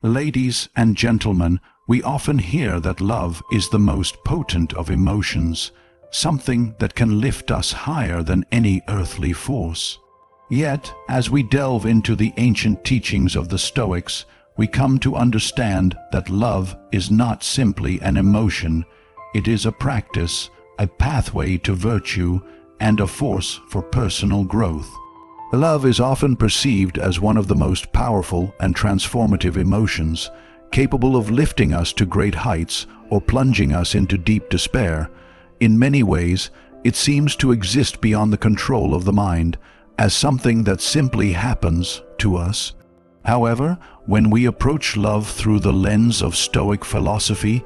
Ladies and gentlemen, we often hear that love is the most potent of emotions, something that can lift us higher than any earthly force. Yet, as we delve into the ancient teachings of the Stoics, we come to understand that love is not simply an emotion, it is a practice, a pathway to virtue, and a force for personal growth. Love is often perceived as one of the most powerful and transformative emotions, capable of lifting us to great heights or plunging us into deep despair. In many ways, it seems to exist beyond the control of the mind, as something that simply happens to us. However, when we approach love through the lens of Stoic philosophy,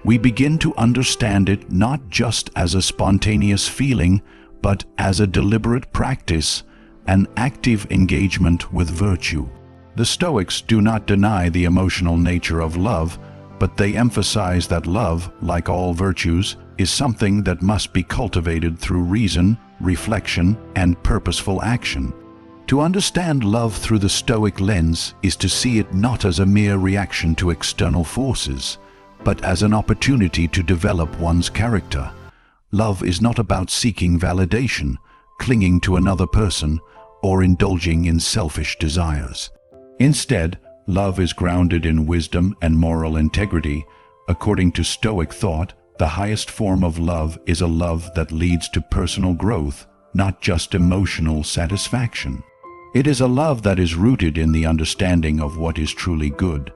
we begin to understand it not just as a spontaneous feeling, but as a deliberate practice, an active engagement with virtue. The Stoics do not deny the emotional nature of love, but they emphasize that love, like all virtues, is something that must be cultivated through reason, reflection, and purposeful action. To understand love through the Stoic lens is to see it not as a mere reaction to external forces, but as an opportunity to develop one's character. Love is not about seeking validation, clinging to another person, or indulging in selfish desires. Instead, love is grounded in wisdom and moral integrity. According to Stoic thought, the highest form of love is a love that leads to personal growth, not just emotional satisfaction. It is a love that is rooted in the understanding of what is truly good,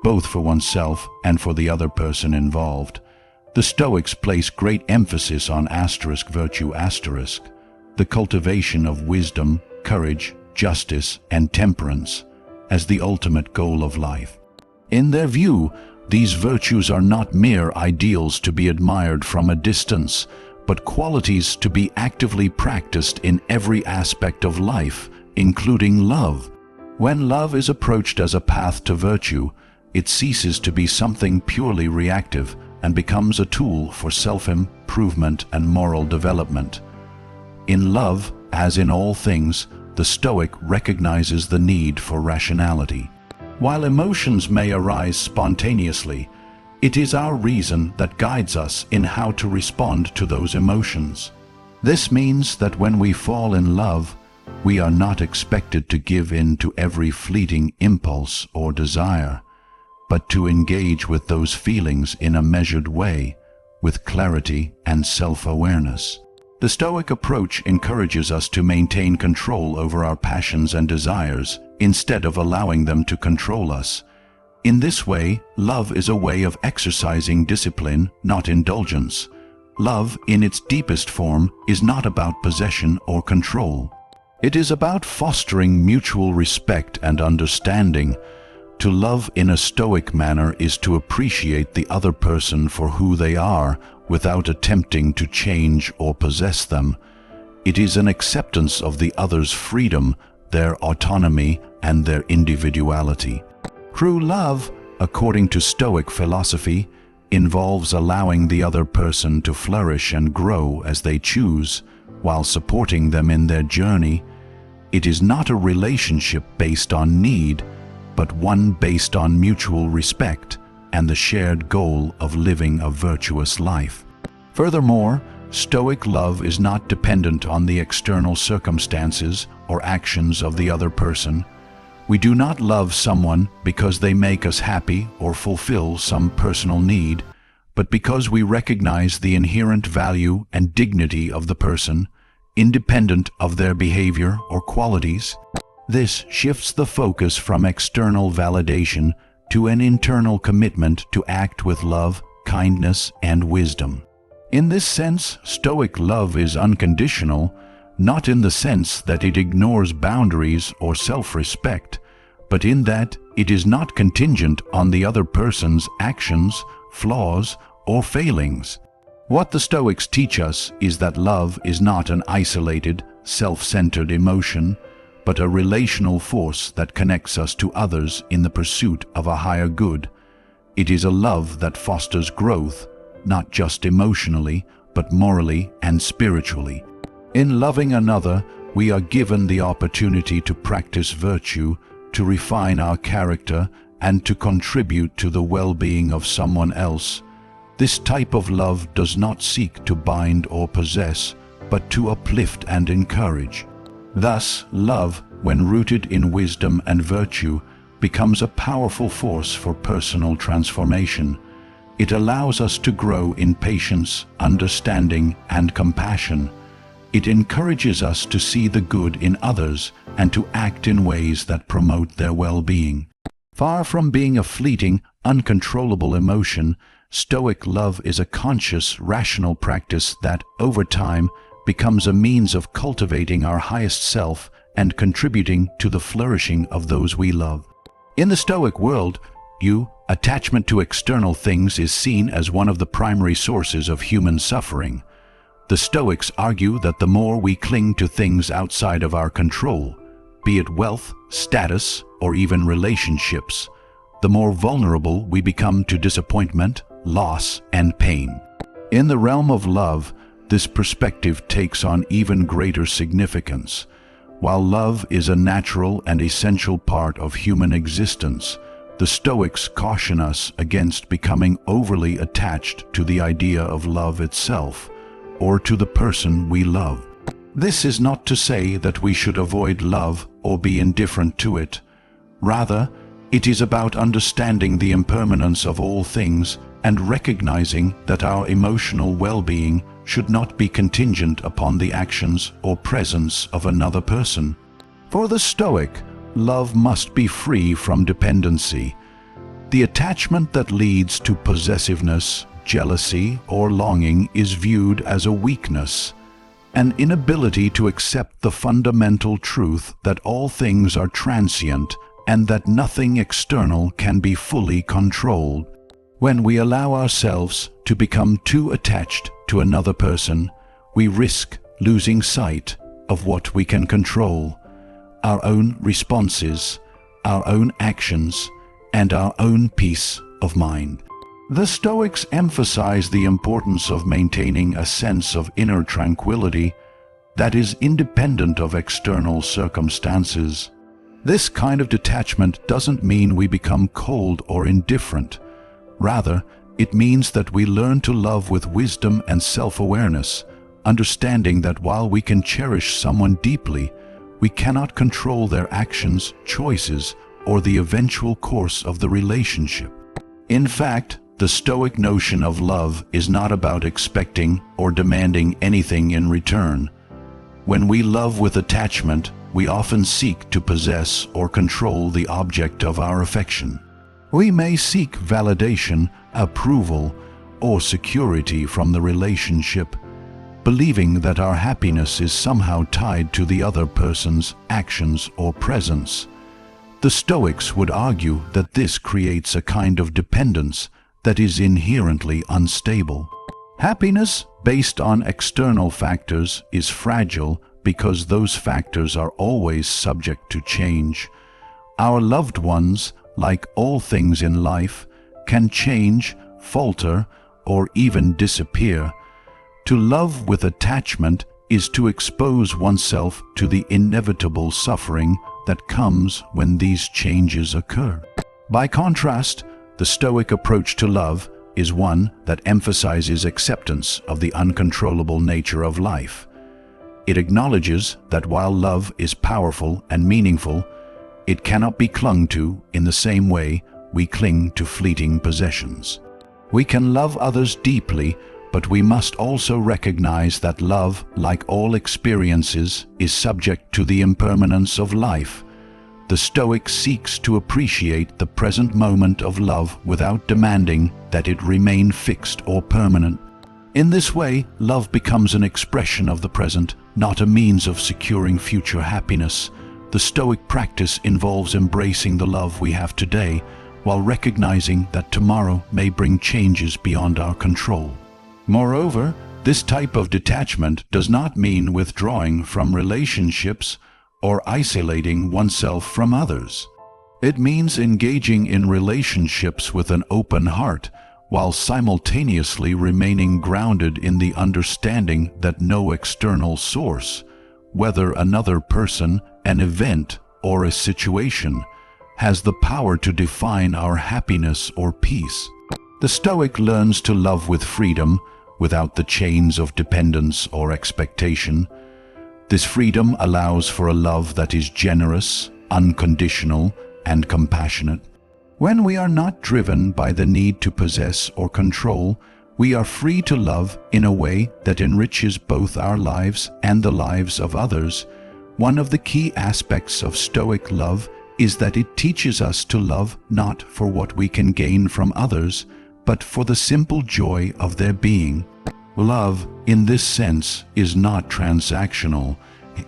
both for oneself and for the other person involved. The Stoics place great emphasis on virtue, the cultivation of wisdom, courage, justice, and temperance as the ultimate goal of life. In their view, these virtues are not mere ideals to be admired from a distance, but qualities to be actively practiced in every aspect of life, including love. When love is approached as a path to virtue, it ceases to be something purely reactive and becomes a tool for self-improvement and moral development. In love, as in all things, the Stoic recognizes the need for rationality. While emotions may arise spontaneously, it is our reason that guides us in how to respond to those emotions. This means that when we fall in love, we are not expected to give in to every fleeting impulse or desire, but to engage with those feelings in a measured way, with clarity and self-awareness. The Stoic approach encourages us to maintain control over our passions and desires, instead of allowing them to control us. In this way, love is a way of exercising discipline, not indulgence. Love, in its deepest form, is not about possession or control. It is about fostering mutual respect and understanding. To love in a Stoic manner is to appreciate the other person for who they are, without attempting to change or possess them. It is an acceptance of the other's freedom, their autonomy, and their individuality. True love, according to Stoic philosophy, involves allowing the other person to flourish and grow as they choose, while supporting them in their journey. It is not a relationship based on need, but one based on mutual respect and the shared goal of living a virtuous life. Furthermore, Stoic love is not dependent on the external circumstances or actions of the other person. We do not love someone because they make us happy or fulfill some personal need, but because we recognize the inherent value and dignity of the person, independent of their behavior or qualities. This shifts the focus from external validation to an internal commitment to act with love, kindness, and wisdom. In this sense, Stoic love is unconditional, not in the sense that it ignores boundaries or self-respect, but in that it is not contingent on the other person's actions, flaws, or failings. What the Stoics teach us is that love is not an isolated, self-centered emotion, but a relational force that connects us to others in the pursuit of a higher good. It is a love that fosters growth, not just emotionally, but morally and spiritually. In loving another, we are given the opportunity to practice virtue, to refine our character, and to contribute to the well-being of someone else. This type of love does not seek to bind or possess, but to uplift and encourage. Thus, love, when rooted in wisdom and virtue, becomes a powerful force for personal transformation. It allows us to grow in patience, understanding, and compassion. It encourages us to see the good in others and to act in ways that promote their well-being. Far from being a fleeting, uncontrollable emotion, Stoic love is a conscious, rational practice that, over time, becomes a means of cultivating our highest self and contributing to the flourishing of those we love. In the Stoic world, attachment to external things is seen as one of the primary sources of human suffering. The Stoics argue that the more we cling to things outside of our control, be it wealth, status, or even relationships, the more vulnerable we become to disappointment, loss, and pain. In the realm of love, this perspective takes on even greater significance. While love is a natural and essential part of human existence, the Stoics caution us against becoming overly attached to the idea of love itself, or to the person we love. This is not to say that we should avoid love or be indifferent to it. Rather, it is about understanding the impermanence of all things and recognizing that our emotional well-being should not be contingent upon the actions or presence of another person. For the Stoic, love must be free from dependency. The attachment that leads to possessiveness, jealousy, or longing is viewed as a weakness, an inability to accept the fundamental truth that all things are transient and that nothing external can be fully controlled. When we allow ourselves to become too attached to another person, we risk losing sight of what we can control: our own responses, our own actions, and our own peace of mind. The Stoics emphasize the importance of maintaining a sense of inner tranquility that is independent of external circumstances. This kind of detachment doesn't mean we become cold or indifferent. Rather, it means that we learn to love with wisdom and self-awareness, understanding that while we can cherish someone deeply, we cannot control their actions, choices, or the eventual course of the relationship. In fact, the Stoic notion of love is not about expecting or demanding anything in return. When we love with attachment, we often seek to possess or control the object of our affection. We may seek validation, approval, or security from the relationship, believing that our happiness is somehow tied to the other person's actions or presence. The Stoics would argue that this creates a kind of dependence that is inherently unstable. Happiness based on external factors is fragile because those factors are always subject to change. Our loved ones, like all things in life, can change, falter, or even disappear. To love with attachment is to expose oneself to the inevitable suffering that comes when these changes occur. By contrast, the Stoic approach to love is one that emphasizes acceptance of the uncontrollable nature of life. It acknowledges that while love is powerful and meaningful, it cannot be clung to in the same way we cling to fleeting possessions. We can love others deeply, but we must also recognize that love, like all experiences, is subject to the impermanence of life. The Stoic seeks to appreciate the present moment of love without demanding that it remain fixed or permanent. In this way, love becomes an expression of the present, not a means of securing future happiness. The Stoic practice involves embracing the love we have today, while recognizing that tomorrow may bring changes beyond our control. Moreover, this type of detachment does not mean withdrawing from relationships or isolating oneself from others. It means engaging in relationships with an open heart, while simultaneously remaining grounded in the understanding that no external source, whether another person, an event, or a situation, has the power to define our happiness or peace. The Stoic learns to love with freedom, without the chains of dependence or expectation. This freedom allows for a love that is generous, unconditional, and compassionate. When we are not driven by the need to possess or control, we are free to love in a way that enriches both our lives and the lives of others. One of the key aspects of Stoic love is that it teaches us to love not for what we can gain from others, but for the simple joy of their being. Love, in this sense, is not transactional.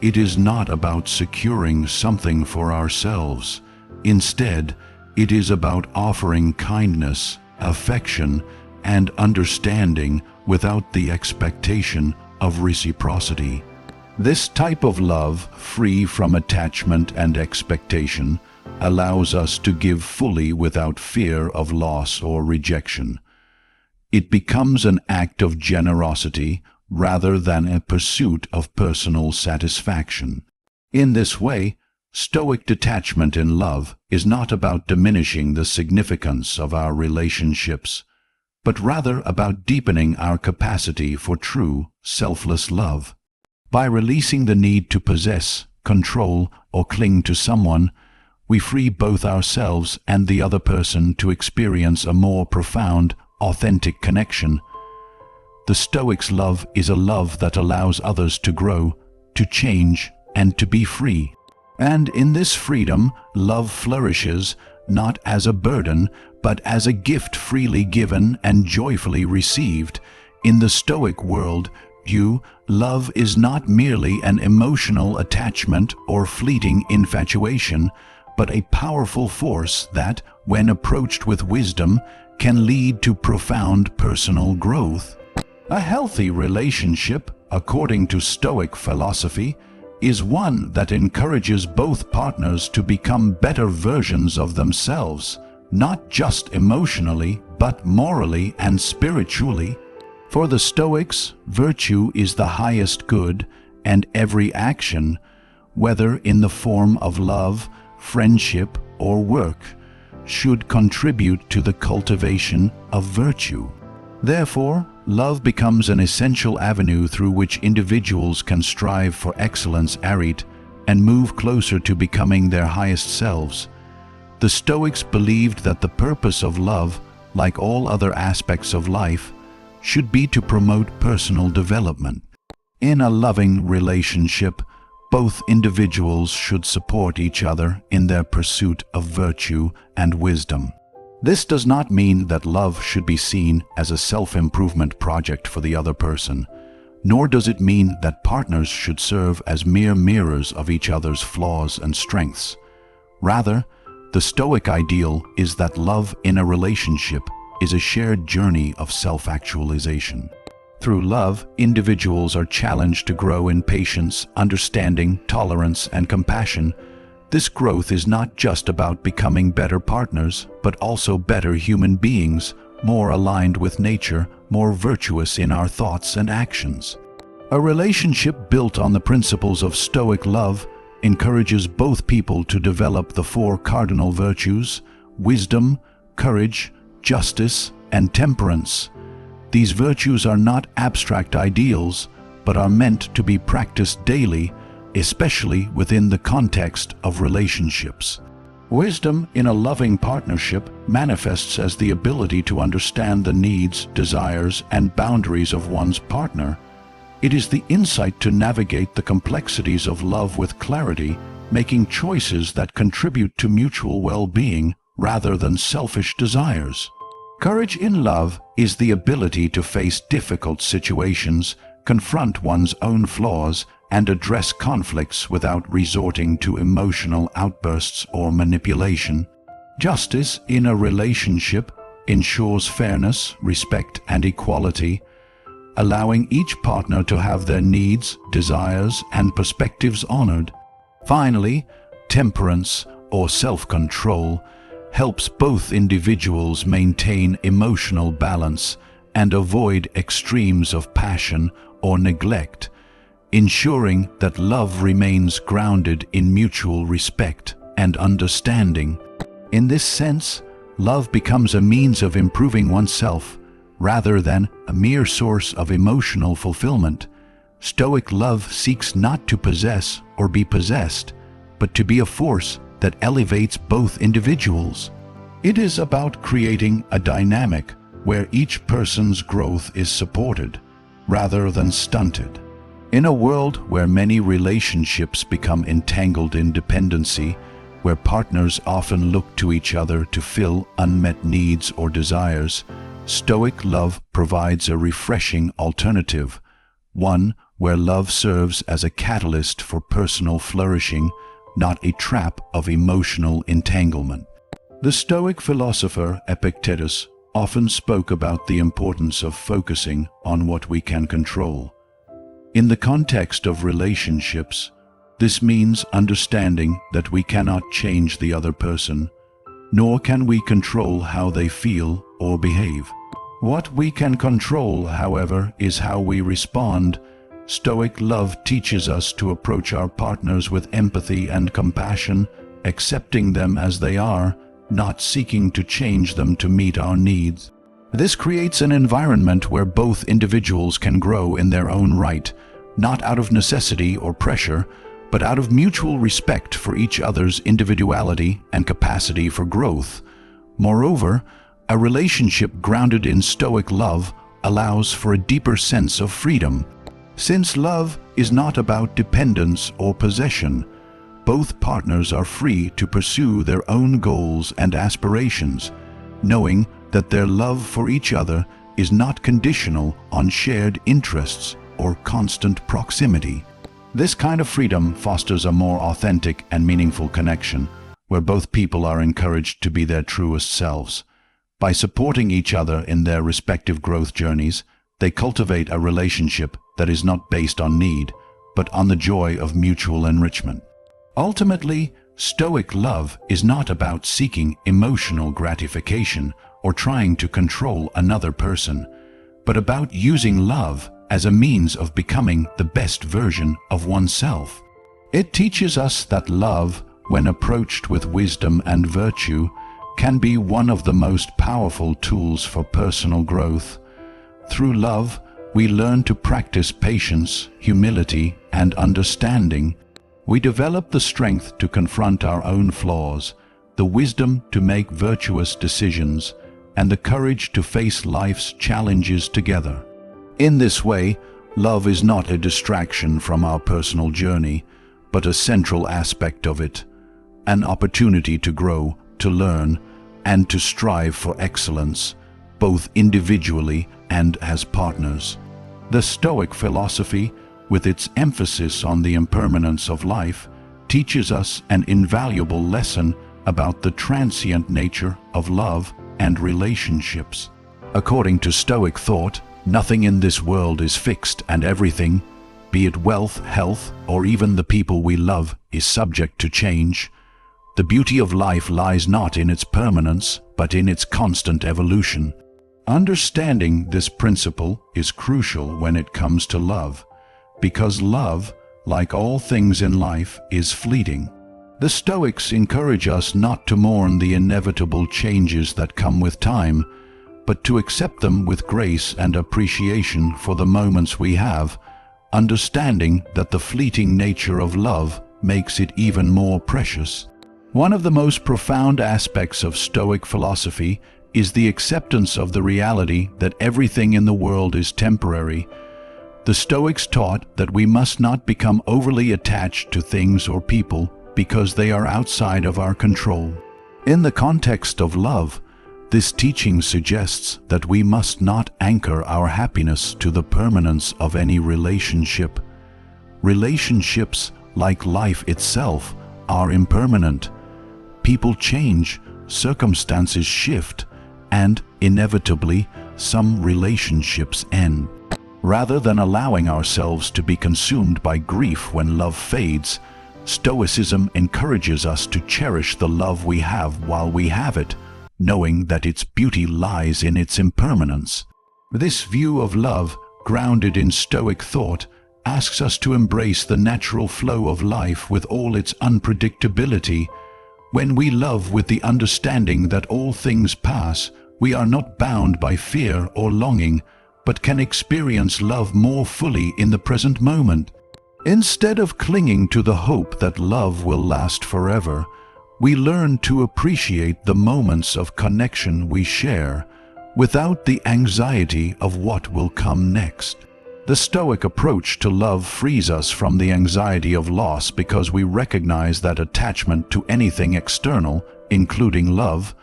It is not about securing something for ourselves. Instead, it is about offering kindness, affection, and understanding without the expectation of reciprocity. This type of love, free from attachment and expectation, allows us to give fully without fear of loss or rejection. It becomes an act of generosity rather than a pursuit of personal satisfaction. In this way, Stoic detachment in love is not about diminishing the significance of our relationships, but rather about deepening our capacity for true, selfless love. By releasing the need to possess, control, or cling to someone, we free both ourselves and the other person to experience a more profound, authentic connection. The Stoic's love is a love that allows others to grow, to change, and to be free. And in this freedom, love flourishes not as a burden, but as a gift freely given and joyfully received. In the Stoic world, love is not merely an emotional attachment or fleeting infatuation, but a powerful force that, when approached with wisdom, can lead to profound personal growth. A healthy relationship, according to Stoic philosophy, is one that encourages both partners to become better versions of themselves, not just emotionally, but morally and spiritually. For the Stoics, virtue is the highest good, and every action, whether in the form of love, friendship, or work, should contribute to the cultivation of virtue. Therefore, love becomes an essential avenue through which individuals can strive for excellence and move closer to becoming their highest selves. The Stoics believed that the purpose of love, like all other aspects of life, should be to promote personal development. In a loving relationship, both individuals should support each other in their pursuit of virtue and wisdom. This does not mean that love should be seen as a self-improvement project for the other person, nor does it mean that partners should serve as mere mirrors of each other's flaws and strengths. Rather, the Stoic ideal is that love in a relationship is a shared journey of self-actualization. Through love, individuals are challenged to grow in patience, understanding, tolerance, and compassion. This growth is not just about becoming better partners, but also better human beings, more aligned with nature, more virtuous in our thoughts and actions. A relationship built on the principles of Stoic love encourages both people to develop the four cardinal virtues: wisdom, courage, justice, and temperance. These virtues are not abstract ideals, but are meant to be practiced daily, especially within the context of relationships. Wisdom in a loving partnership manifests as the ability to understand the needs, desires, and boundaries of one's partner. It is the insight to navigate the complexities of love with clarity, making choices that contribute to mutual well-being rather than selfish desires. Courage in love is the ability to face difficult situations, confront one's own flaws, and address conflicts without resorting to emotional outbursts or manipulation. Justice in a relationship ensures fairness, respect, and equality, allowing each partner to have their needs, desires, and perspectives honored. Finally, temperance, or self-control, helps both individuals maintain emotional balance and avoid extremes of passion or neglect, ensuring that love remains grounded in mutual respect and understanding. In this sense, love becomes a means of improving oneself rather than a mere source of emotional fulfillment. Stoic love seeks not to possess or be possessed, but to be a force that elevates both individuals. It is about creating a dynamic where each person's growth is supported rather than stunted. In a world where many relationships become entangled in dependency, where partners often look to each other to fill unmet needs or desires, Stoic love provides a refreshing alternative, one where love serves as a catalyst for personal flourishing, not a trap of emotional entanglement. The Stoic philosopher Epictetus often spoke about the importance of focusing on what we can control. In the context of relationships, this means understanding that we cannot change the other person, nor can we control how they feel or behave. What we can control, however, is how we respond. Stoic love teaches us to approach our partners with empathy and compassion, accepting them as they are, not seeking to change them to meet our needs. This creates an environment where both individuals can grow in their own right, not out of necessity or pressure, but out of mutual respect for each other's individuality and capacity for growth. Moreover, a relationship grounded in Stoic love allows for a deeper sense of freedom. Since love is not about dependence or possession, both partners are free to pursue their own goals and aspirations, knowing that their love for each other is not conditional on shared interests or constant proximity. This kind of freedom fosters a more authentic and meaningful connection, where both people are encouraged to be their truest selves. By supporting each other in their respective growth journeys, they cultivate a relationship that is not based on need, but on the joy of mutual enrichment. Ultimately, Stoic love is not about seeking emotional gratification or trying to control another person, but about using love as a means of becoming the best version of oneself. It teaches us that love, when approached with wisdom and virtue, can be one of the most powerful tools for personal growth. Through love, we learn to practice patience, humility, and understanding. We develop the strength to confront our own flaws, the wisdom to make virtuous decisions, and the courage to face life's challenges together. In this way, love is not a distraction from our personal journey, but a central aspect of it, an opportunity to grow, to learn, and to strive for excellence, both individually and as partners. The Stoic philosophy, with its emphasis on the impermanence of life, teaches us an invaluable lesson about the transient nature of love and relationships. According to Stoic thought, nothing in this world is fixed, and everything, be it wealth, health, or even the people we love, is subject to change. The beauty of life lies not in its permanence, but in its constant evolution. Understanding this principle is crucial when it comes to love, because love, like all things in life, is fleeting. The Stoics encourage us not to mourn the inevitable changes that come with time, but to accept them with grace and appreciation for the moments we have, understanding that the fleeting nature of love makes it even more precious. One of the most profound aspects of Stoic philosophy is the acceptance of the reality that everything in the world is temporary. The Stoics taught that we must not become overly attached to things or people because they are outside of our control. In the context of love, this teaching suggests that we must not anchor our happiness to the permanence of any relationship. Relationships, like life itself, are impermanent. People change, circumstances shift, and, inevitably, some relationships end. Rather than allowing ourselves to be consumed by grief when love fades, Stoicism encourages us to cherish the love we have while we have it, knowing that its beauty lies in its impermanence. This view of love, grounded in Stoic thought, asks us to embrace the natural flow of life with all its unpredictability, When we love with the understanding that all things pass, we are not bound by fear or longing, but can experience love more fully in the present moment. Instead of clinging to the hope that love will last forever, we learn to appreciate the moments of connection we share, without the anxiety of what will come next. The Stoic approach to love frees us from the anxiety of loss because we recognize that attachment to anything external, including love,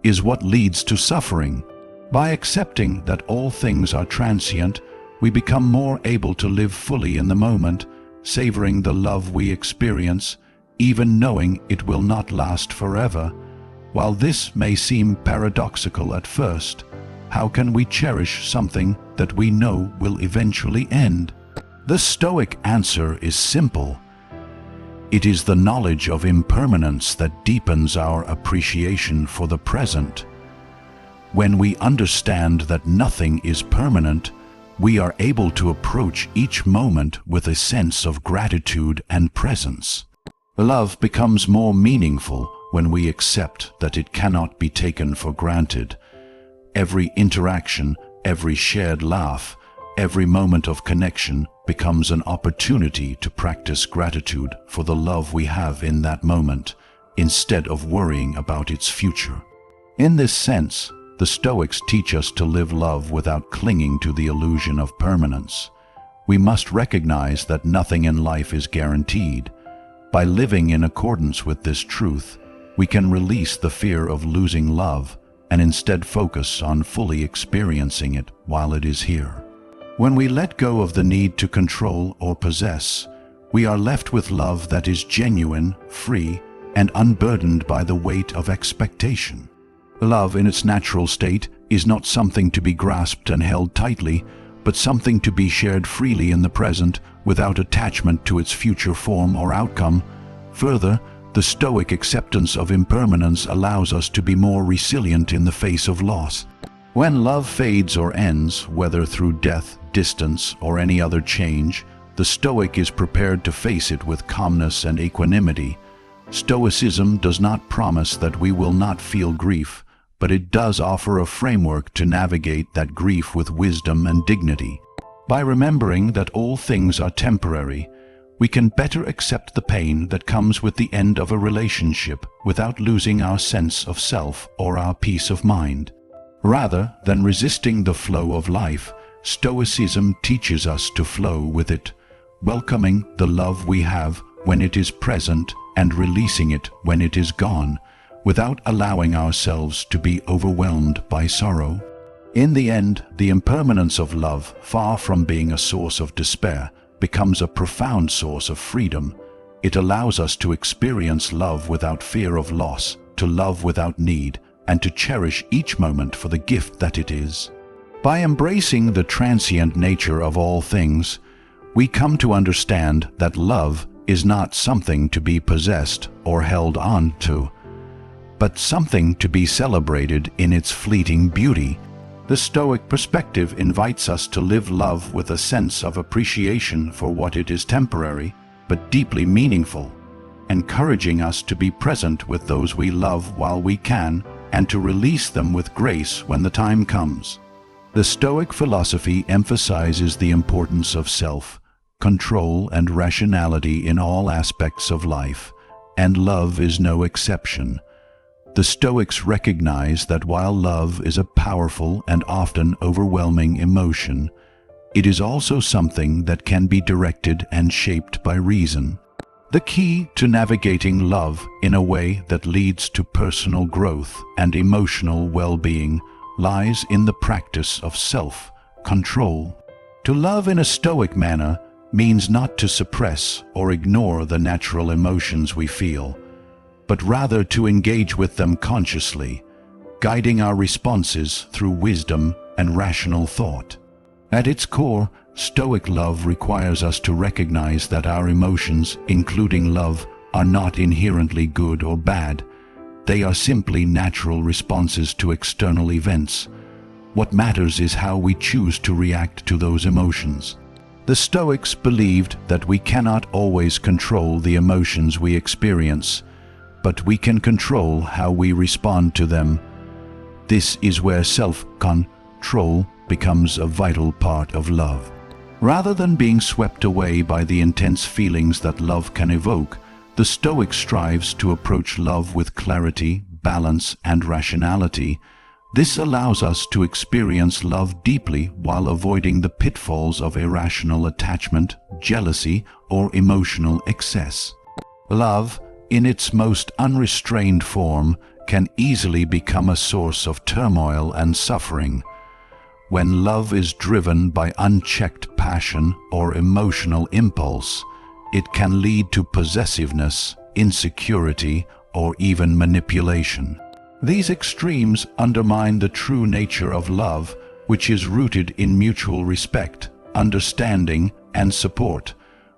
is what leads to suffering. By accepting that all things are transient, we become more able to live fully in the moment, savoring the love we experience, even knowing it will not last forever. While this may seem paradoxical at first, how can we cherish something that we know will eventually end? The Stoic answer is simple. It is the knowledge of impermanence that deepens our appreciation for the present. When we understand that nothing is permanent, we are able to approach each moment with a sense of gratitude and presence. Love becomes more meaningful when we accept that it cannot be taken for granted. Every interaction, every shared laugh, every moment of connection becomes an opportunity to practice gratitude for the love we have in that moment, instead of worrying about its future. In this sense, the Stoics teach us to live love without clinging to the illusion of permanence. We must recognize that nothing in life is guaranteed. By living in accordance with this truth, we can release the fear of losing love and instead focus on fully experiencing it while it is here. When we let go of the need to control or possess, we are left with love that is genuine, free, and unburdened by the weight of expectation. Love in its natural state is not something to be grasped and held tightly, but something to be shared freely in the present without attachment to its future form or outcome. Further, the Stoic acceptance of impermanence allows us to be more resilient in the face of loss. When love fades or ends, whether through death, distance, or any other change, the Stoic is prepared to face it with calmness and equanimity. Stoicism does not promise that we will not feel grief, but it does offer a framework to navigate that grief with wisdom and dignity. By remembering that all things are temporary, we can better accept the pain that comes with the end of a relationship without losing our sense of self or our peace of mind. Rather than resisting the flow of life, Stoicism teaches us to flow with it, welcoming the love we have when it is present and releasing it when it is gone, without allowing ourselves to be overwhelmed by sorrow. In the end, the impermanence of love, far from being a source of despair, becomes a profound source of freedom. It allows us to experience love without fear of loss, to love without need, and to cherish each moment for the gift that it is. By embracing the transient nature of all things, we come to understand that love is not something to be possessed or held on to, but something to be celebrated in its fleeting beauty. The Stoic perspective invites us to live love with a sense of appreciation for what it is temporary, but deeply meaningful, encouraging us to be present with those we love while we can, and to release them with grace when the time comes. The Stoic philosophy emphasizes the importance of self-control and rationality in all aspects of life, and love is no exception. The Stoics recognize that while love is a powerful and often overwhelming emotion, it is also something that can be directed and shaped by reason. The key to navigating love in a way that leads to personal growth and emotional well-being lies in the practice of self-control. To love in a Stoic manner means not to suppress or ignore the natural emotions we feel, but rather to engage with them consciously, guiding our responses through wisdom and rational thought. At its core, Stoic love requires us to recognize that our emotions, including love, are not inherently good or bad. They are simply natural responses to external events. What matters is how we choose to react to those emotions. The Stoics believed that we cannot always control the emotions we experience, but we can control how we respond to them. This is where self-control becomes a vital part of love. Rather than being swept away by the intense feelings that love can evoke, the Stoic strives to approach love with clarity, balance, and rationality. This allows us to experience love deeply while avoiding the pitfalls of irrational attachment, jealousy, or emotional excess. Love, in its most unrestrained form, can easily become a source of turmoil and suffering. When love is driven by unchecked passion or emotional impulse, it can lead to possessiveness, insecurity, or even manipulation. These extremes undermine the true nature of love, which is rooted in mutual respect, understanding, and support.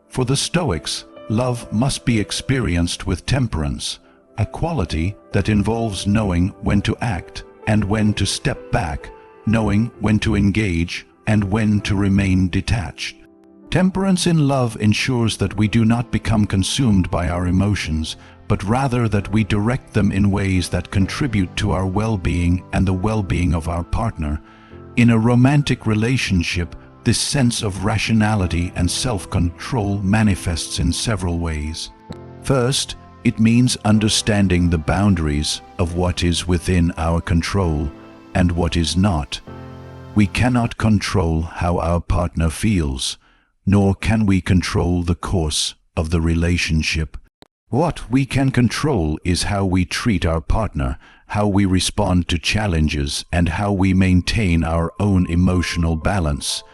For the Stoics, love must be experienced with temperance, a quality that involves knowing when to act and when to step back, knowing when to engage and when to remain detached. Temperance in love ensures that we do not become consumed by our emotions, but rather that we direct them in ways that contribute to our well-being and the well-being of our partner. In a romantic relationship, this sense of rationality and self-control manifests in several ways. First, it means understanding the boundaries of what is within our control and what is not. We cannot control how our partner feels, nor can we control the course of the relationship. What we can control is how we treat our partner, how we respond to challenges, and how we maintain our own emotional balance.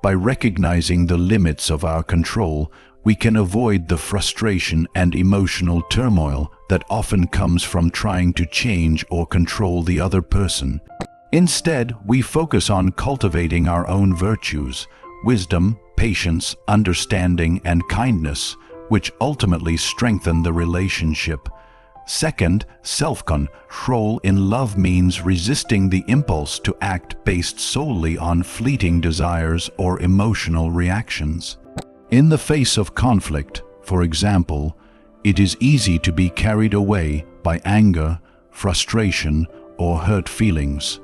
By recognizing the limits of our control, we can avoid the frustration and emotional turmoil that often comes from trying to change or control the other person. Instead, we focus on cultivating our own virtues, wisdom, patience, understanding, and kindness, which ultimately strengthen the relationship. Second, self-control in love means resisting the impulse to act based solely on fleeting desires or emotional reactions. In the face of conflict, for example, it is easy to be carried away by anger, frustration, or hurt feelings.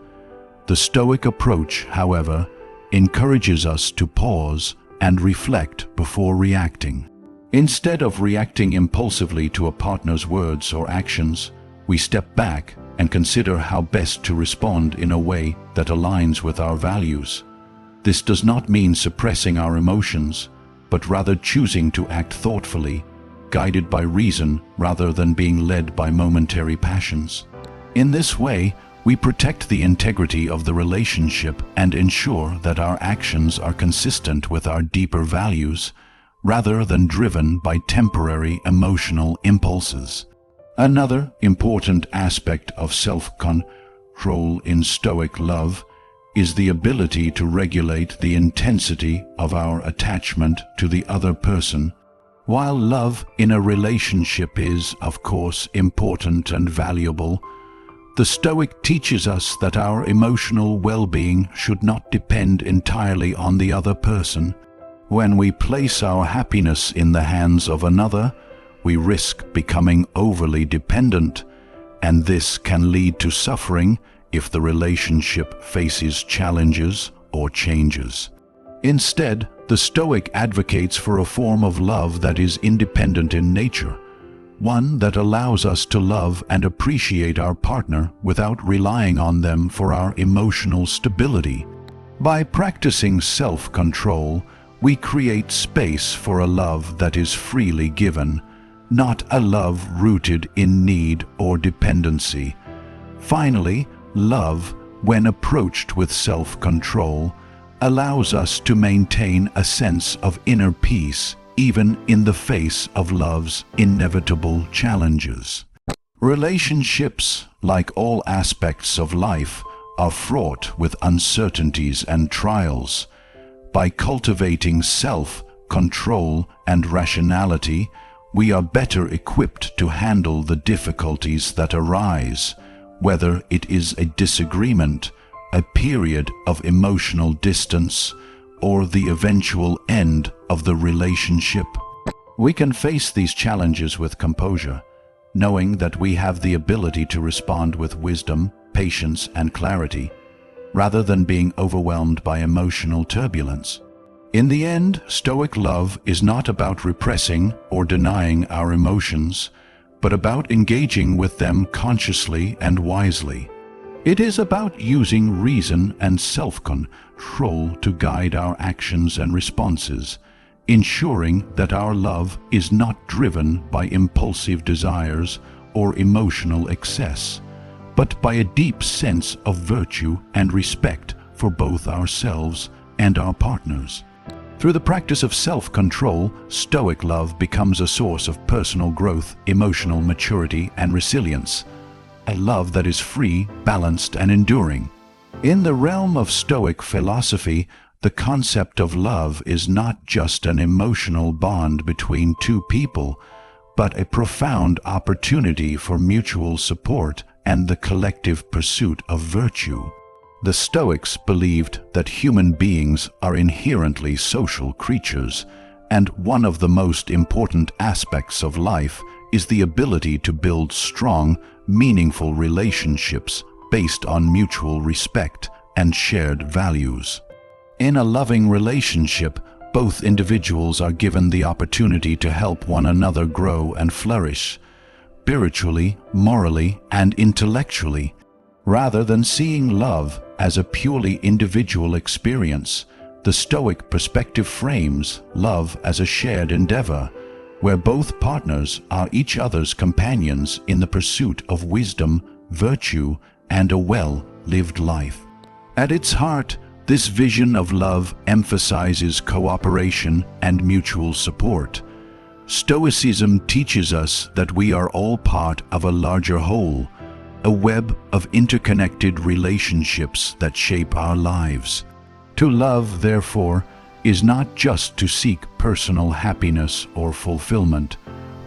The Stoic approach, however, encourages us to pause and reflect before reacting. Instead of reacting impulsively to a partner's words or actions, we step back and consider how best to respond in a way that aligns with our values. This does not mean suppressing our emotions, but rather choosing to act thoughtfully, guided by reason rather than being led by momentary passions. In this way, we protect the integrity of the relationship and ensure that our actions are consistent with our deeper values, rather than driven by temporary emotional impulses. Another important aspect of self-control in Stoic love is the ability to regulate the intensity of our attachment to the other person. While love in a relationship is, of course, important and valuable, the Stoic teaches us that our emotional well-being should not depend entirely on the other person. When we place our happiness in the hands of another, we risk becoming overly dependent, and this can lead to suffering if the relationship faces challenges or changes. Instead, the Stoic advocates for a form of love that is independent in nature, one that allows us to love and appreciate our partner without relying on them for our emotional stability. By practicing self-control, we create space for a love that is freely given, not a love rooted in need or dependency. Finally, love, when approached with self-control, allows us to maintain a sense of inner peace, even in the face of love's inevitable challenges. Relationships, like all aspects of life, are fraught with uncertainties and trials. By cultivating self-control and rationality, we are better equipped to handle the difficulties that arise, whether it is a disagreement, a period of emotional distance, or the eventual end of the relationship. We can face these challenges with composure, knowing that we have the ability to respond with wisdom, patience, and clarity, rather than being overwhelmed by emotional turbulence. In the end, Stoic love is not about repressing or denying our emotions, but about engaging with them consciously and wisely. It is about using reason and self-control to guide our actions and responses, ensuring that our love is not driven by impulsive desires or emotional excess, but by a deep sense of virtue and respect for both ourselves and our partners. Through the practice of self-control, Stoic love becomes a source of personal growth, emotional maturity, and resilience, a love that is free, balanced, and enduring. In the realm of Stoic philosophy, the concept of love is not just an emotional bond between two people, but a profound opportunity for mutual support and the collective pursuit of virtue. The Stoics believed that human beings are inherently social creatures, and one of the most important aspects of life is the ability to build strong, meaningful relationships based on mutual respect and shared values. In a loving relationship, both individuals are given the opportunity to help one another grow and flourish, spiritually, morally, and intellectually. Rather than seeing love as a purely individual experience, the Stoic perspective frames love as a shared endeavor, where both partners are each other's companions in the pursuit of wisdom, virtue, and a well-lived life. At its heart, this vision of love emphasizes cooperation and mutual support. Stoicism teaches us that we are all part of a larger whole, a web of interconnected relationships that shape our lives. To love, therefore, is not just to seek personal happiness or fulfillment,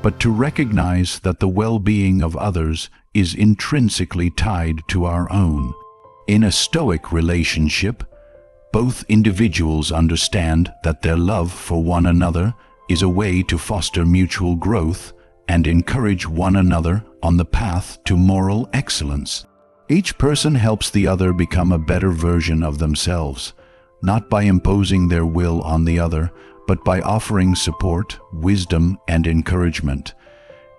but to recognize that the well-being of others is intrinsically tied to our own. In a Stoic relationship, both individuals understand that their love for one another is a way to foster mutual growth and encourage one another on the path to moral excellence. Each person helps the other become a better version of themselves, not by imposing their will on the other, but by offering support, wisdom, and encouragement.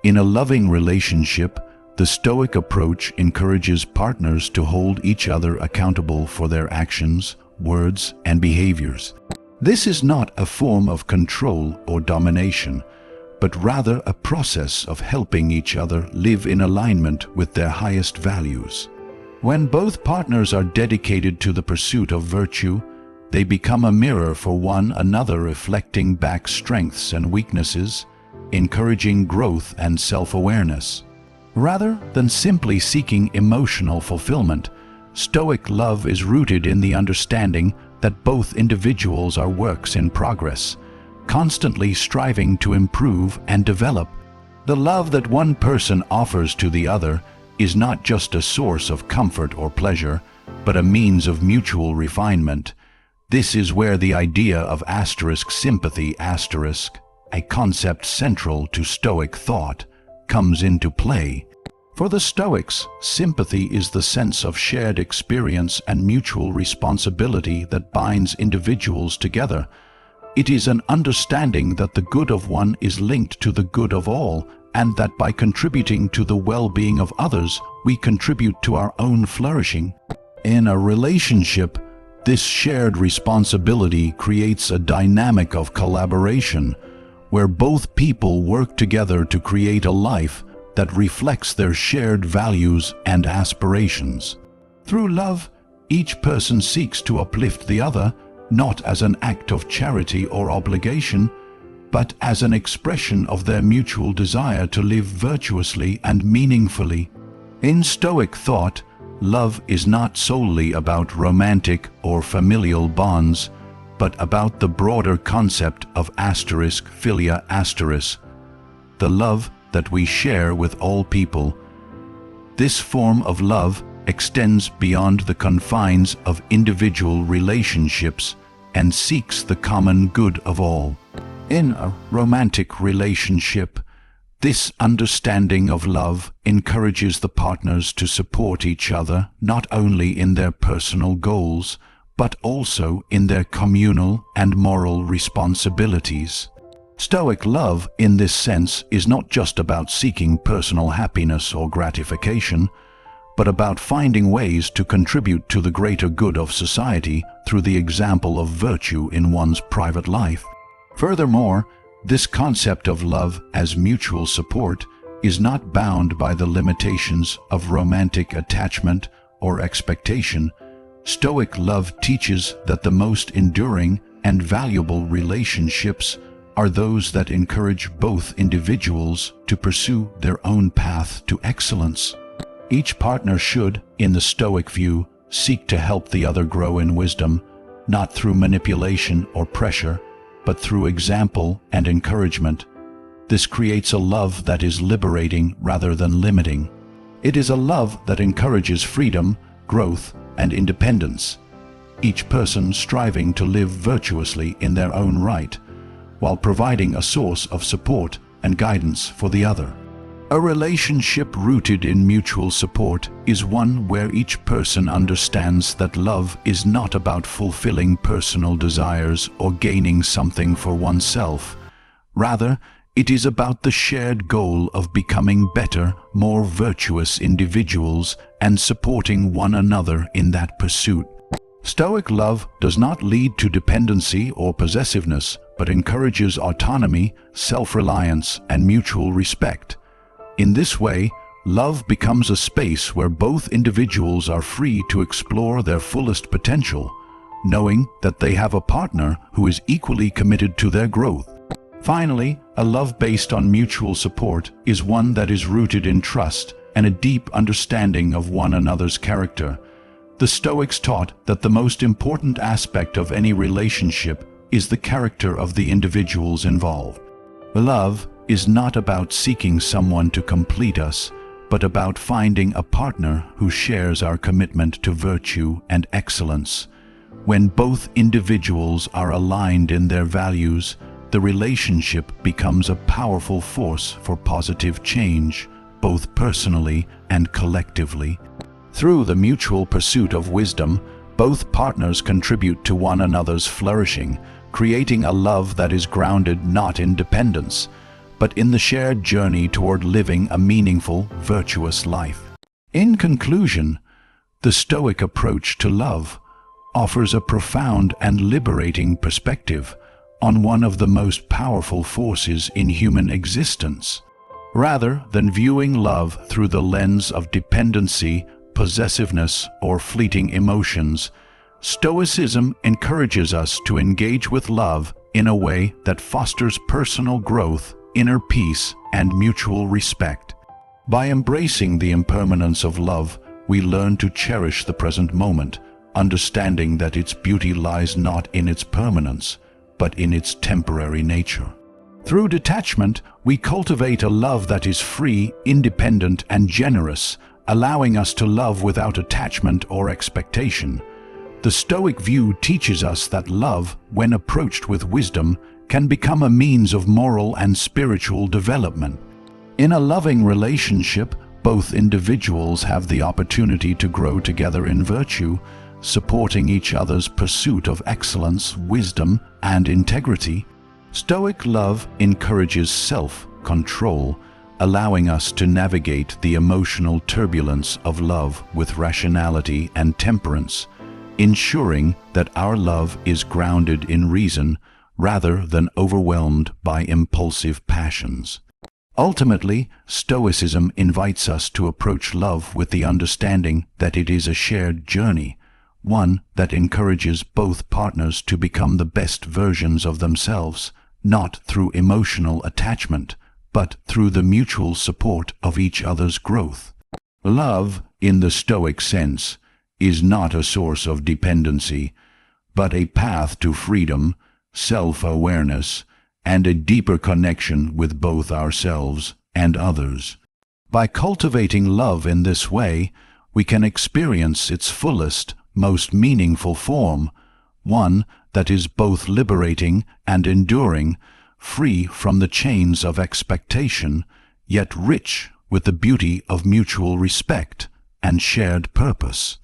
In a loving relationship, the Stoic approach encourages partners to hold each other accountable for their actions, words, and behaviors. This is not a form of control or domination, but rather a process of helping each other live in alignment with their highest values. When both partners are dedicated to the pursuit of virtue, they become a mirror for one another, reflecting back strengths and weaknesses, encouraging growth and self-awareness. Rather than simply seeking emotional fulfillment, Stoic love is rooted in the understanding that both individuals are works in progress, constantly striving to improve and develop. The love that one person offers to the other is not just a source of comfort or pleasure, but a means of mutual refinement. This is where the idea of sympathy, a concept central to Stoic thought, comes into play. For the Stoics, sympathy is the sense of shared experience and mutual responsibility that binds individuals together. It is an understanding that the good of one is linked to the good of all, and that by contributing to the well-being of others, we contribute to our own flourishing. In a relationship, this shared responsibility creates a dynamic of collaboration, where both people work together to create a life that reflects their shared values and aspirations. Through love, each person seeks to uplift the other, not as an act of charity or obligation, but as an expression of their mutual desire to live virtuously and meaningfully. In Stoic thought, love is not solely about romantic or familial bonds, but about the broader concept of philia, the love that we share with all people. This form of love extends beyond the confines of individual relationships and seeks the common good of all. In a romantic relationship, This understanding of love encourages the partners to support each other not only in their personal goals, but also in their communal and moral responsibilities. Stoic love, in this sense, is not just about seeking personal happiness or gratification, but about finding ways to contribute to the greater good of society through the example of virtue in one's private life. Furthermore, this concept of love as mutual support is not bound by the limitations of romantic attachment or expectation. Stoic love teaches that the most enduring and valuable relationships are those that encourage both individuals to pursue their own path to excellence. Each partner should, in the Stoic view, seek to help the other grow in wisdom, not through manipulation or pressure, but through example and encouragement. This creates a love that is liberating rather than limiting. It is a love that encourages freedom, growth, and independence, each person striving to live virtuously in their own right, while providing a source of support and guidance for the other. A relationship rooted in mutual support is one where each person understands that love is not about fulfilling personal desires or gaining something for oneself. Rather, it is about the shared goal of becoming better, more virtuous individuals and supporting one another in that pursuit. Stoic love does not lead to dependency or possessiveness, but encourages autonomy, self-reliance, and mutual respect. In this way, love becomes a space where both individuals are free to explore their fullest potential, knowing that they have a partner who is equally committed to their growth. Finally, a love based on mutual support is one that is rooted in trust and a deep understanding of one another's character. The Stoics taught that the most important aspect of any relationship is the character of the individuals involved. Love is not about seeking someone to complete us, but about finding a partner who shares our commitment to virtue and excellence. When both individuals are aligned in their values, the relationship becomes a powerful force for positive change, both personally and collectively. Through the mutual pursuit of wisdom, both partners contribute to one another's flourishing, creating a love that is grounded not in dependence, but in the shared journey toward living a meaningful, virtuous life. In conclusion, the Stoic approach to love offers a profound and liberating perspective on one of the most powerful forces in human existence. Rather than viewing love through the lens of dependency, possessiveness, or fleeting emotions, Stoicism encourages us to engage with love in a way that fosters personal growth, inner peace, and mutual respect. By embracing the impermanence of love, we learn to cherish the present moment, understanding that its beauty lies not in its permanence, but in its temporary nature. Through detachment, we cultivate a love that is free, independent, and generous, allowing us to love without attachment or expectation. The Stoic view teaches us that love, when approached with wisdom, can become a means of moral and spiritual development. In a loving relationship, both individuals have the opportunity to grow together in virtue, supporting each other's pursuit of excellence, wisdom, and integrity. Stoic love encourages self-control, allowing us to navigate the emotional turbulence of love with rationality and temperance, ensuring that our love is grounded in reason rather than overwhelmed by impulsive passions. Ultimately, Stoicism invites us to approach love with the understanding that it is a shared journey, one that encourages both partners to become the best versions of themselves, not through emotional attachment, but through the mutual support of each other's growth. Love, in the Stoic sense, is not a source of dependency, but a path to freedom, self-awareness, and a deeper connection with both ourselves and others. By cultivating love in this way, we can experience its fullest, most meaningful form, one that is both liberating and enduring, free from the chains of expectation, yet rich with the beauty of mutual respect and shared purpose.